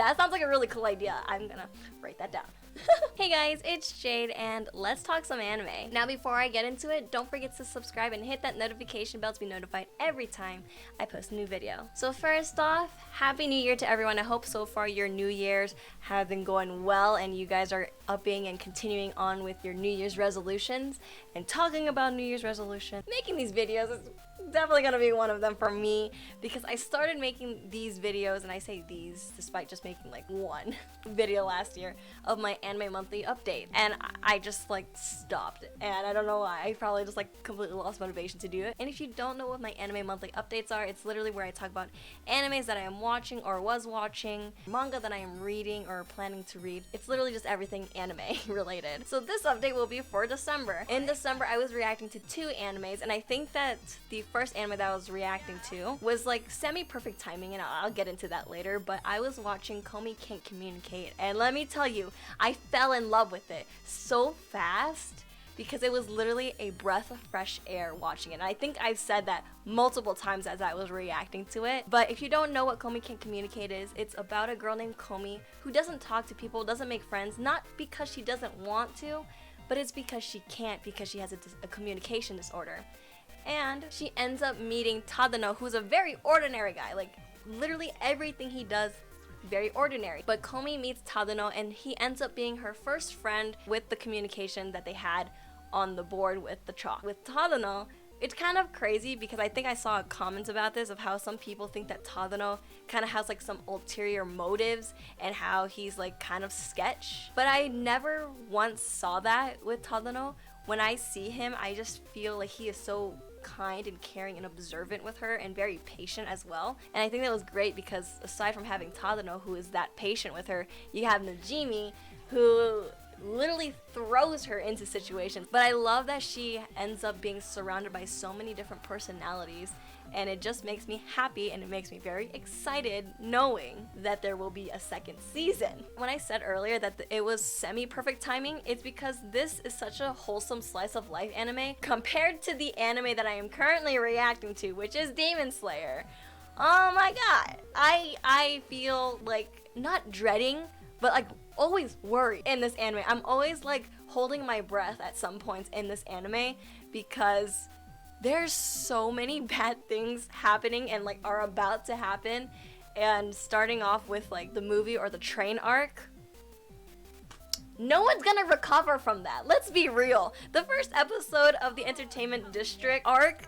That sounds like a really cool idea. I'm gonna write that down. Hey guys, it's Jade and let's talk some anime. Now before I get into it, don't forget to subscribe and hit that notification bell to be notified every time I post a new video. So first off, Happy New Year to everyone. I hope so far your New Year's have been going well and you guys are upping and continuing on with your New Year's resolutions. And talking about New Year's resolution, making these videos is definitely gonna be one of them for me because I started making these videos, and I say these despite just making like one video last year of my anime monthly update, and I just like stopped, and I don't know why. I probably just like completely lost motivation to do it. And if you don't know what my anime monthly updates are, it's literally where I talk about animes that I am watching or was watching, manga that I am reading or planning to read. It's literally just everything anime related. So this update will be for December. In December I was reacting to 2 animes, and I think that the first anime that I was reacting to was like semi-perfect timing, and I'll get into that later, but I was watching Komi Can't Communicate, and let me tell you, I fell in love with it so fast because it was literally a breath of fresh air watching it. And I think I've said that multiple times as I was reacting to it. But if you don't know what Komi Can't Communicate is, it's about a girl named Komi who doesn't talk to people, doesn't make friends, not because she doesn't want to, but it's because she can't, because she has a communication disorder. And she ends up meeting Tadano, who's a very ordinary guy. Like, literally everything he does, very ordinary. But Komi meets Tadano, and he ends up being her first friend with the communication that they had on the board with the chalk. With Tadano, it's kind of crazy because I think I saw comments about this of how some people think that Tadano kind of has like some ulterior motives and how he's like kind of sketch. But I never once saw that with Tadano. When I see him, I just feel like he is so kind and caring and observant with her and very patient as well. And I think that was great because aside from having Tadano, who is that patient with her, you have Najimi, who literally throws her into situations. But I love that she ends up being surrounded by so many different personalities, and it just makes me happy and it makes me very excited knowing that there will be a second season. When I said earlier that it was semi-perfect timing, it's because this is such a wholesome slice of life anime compared to the anime that I am currently reacting to, which is Demon Slayer. Oh my god, I feel like not dreading, but like always worried in this anime. I'm always like holding my breath at some points in this anime because there's so many bad things happening and like are about to happen. And starting off with like the movie or the train arc, no one's gonna recover from that. Let's be real. The first episode of the Entertainment District arc,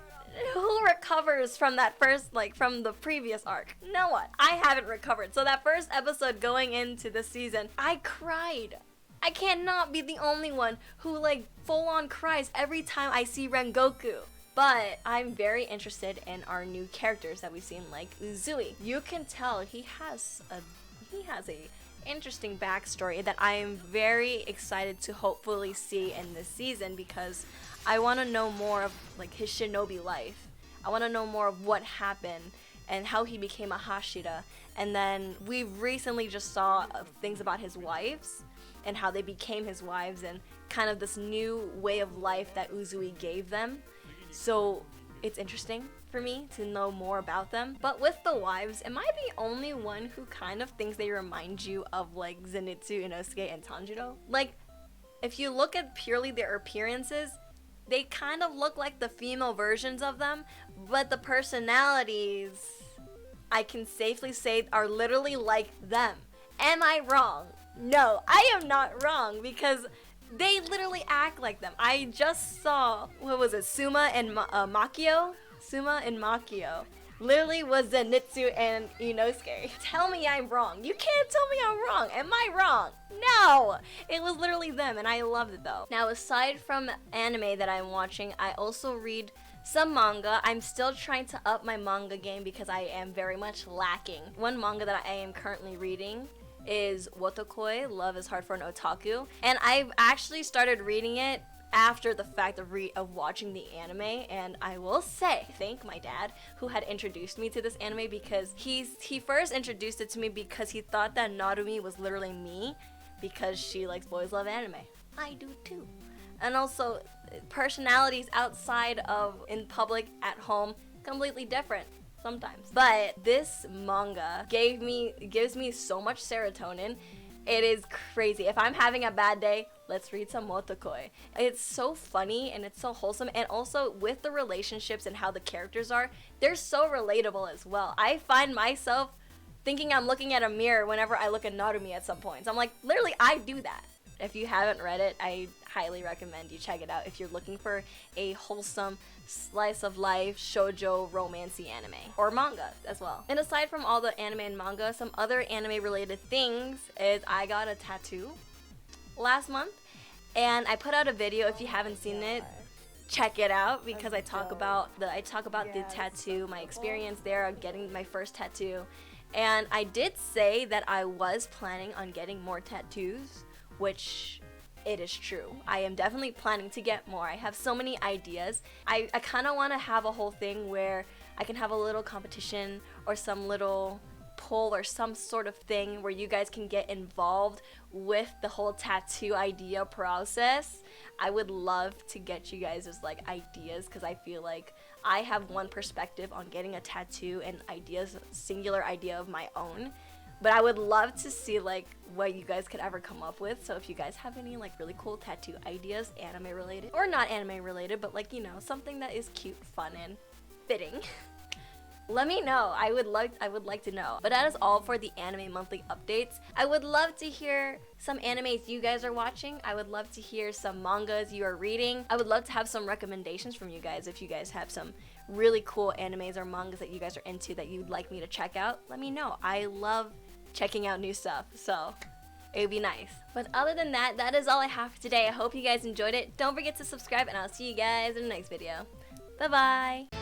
who recovers from that first, like from the previous arc? No one. I haven't recovered. So that first episode going into the season, I cried. I cannot be the only one who like full on cries every time I see Rengoku. But I'm very interested in our new characters that we've seen, like Uzui. You can tell he has a interesting backstory that I am very excited to hopefully see in this season because I want to know more of like his shinobi life. I want to know more of what happened and how he became a Hashira. And then we recently just saw things about his wives and how they became his wives and kind of this new way of life that Uzui gave them. So it's interesting for me to know more about them. But with the wives, am I the only one who kind of thinks they remind you of like Zenitsu, Inosuke, and Tanjiro? Like, if you look at purely their appearances, they kind of look like the female versions of them, but the personalities, I can safely say, are literally like them. Am I wrong? No, I am not wrong because they literally act like them. I just saw, what was it, Suma and Makio? Suma and Makio literally was Zenitsu and Inosuke. Tell me I'm wrong. You can't tell me I'm wrong. Am I wrong? No! It was literally them, and I loved it though. Now, aside from anime that I'm watching, I also read some manga. I'm still trying to up my manga game because I am very much lacking. One manga that I am currently reading is Wotokoi, Love is Hard for an Otaku, and I've actually started reading it after the fact of watching the anime, and I will say, thank my dad who had introduced me to this anime because he first introduced it to me because he thought that Narumi was literally me because she likes boys love anime. I do too. And also, personalities outside of in public, at home, completely different. sometimes. But this manga gives me so much serotonin. It is crazy. If I'm having a bad day, let's read some Motakoi. It's so funny and it's so wholesome, and also with the relationships and how the characters are, they're so relatable as well. I find myself thinking I'm looking at a mirror whenever I look at Narumi at some points. I'm like, literally, I do that. If you haven't read it, I highly recommend you check it out if you're looking for a wholesome slice of life shoujo romancy anime or manga as well. And aside from all the anime and manga, some other anime related things is I got a tattoo last month, and I put out a video. If you haven't seen it, check it out, because I talk about the tattoo, my experience there of getting my first tattoo. And I did say that I was planning on getting more tattoos, which it is true. I am definitely planning to get more. I have so many ideas. I kind of want to have a whole thing where I can have a little competition or some little poll or some sort of thing where you guys can get involved with the whole tattoo idea process. I would love to get you guys' like ideas, because I feel like I have one perspective on getting a tattoo and ideas, singular idea of my own. But I would love to see like what you guys could ever come up with. So if you guys have any like really cool tattoo ideas, anime related or not anime related, but like, you know, something that is cute, fun, and fitting, let me know. I would like to know. But that is all for the anime monthly updates. I would love to hear some animes you guys are watching. I would love to hear some mangas you are reading. I would love to have some recommendations from you guys. If you guys have some really cool animes or mangas that you guys are into that you'd like me to check out, let me know. I love checking out new stuff, so it would be nice. But other than that, that is all I have for today. I hope you guys enjoyed it. Don't forget to subscribe, and I'll see you guys in the next video. Bye bye.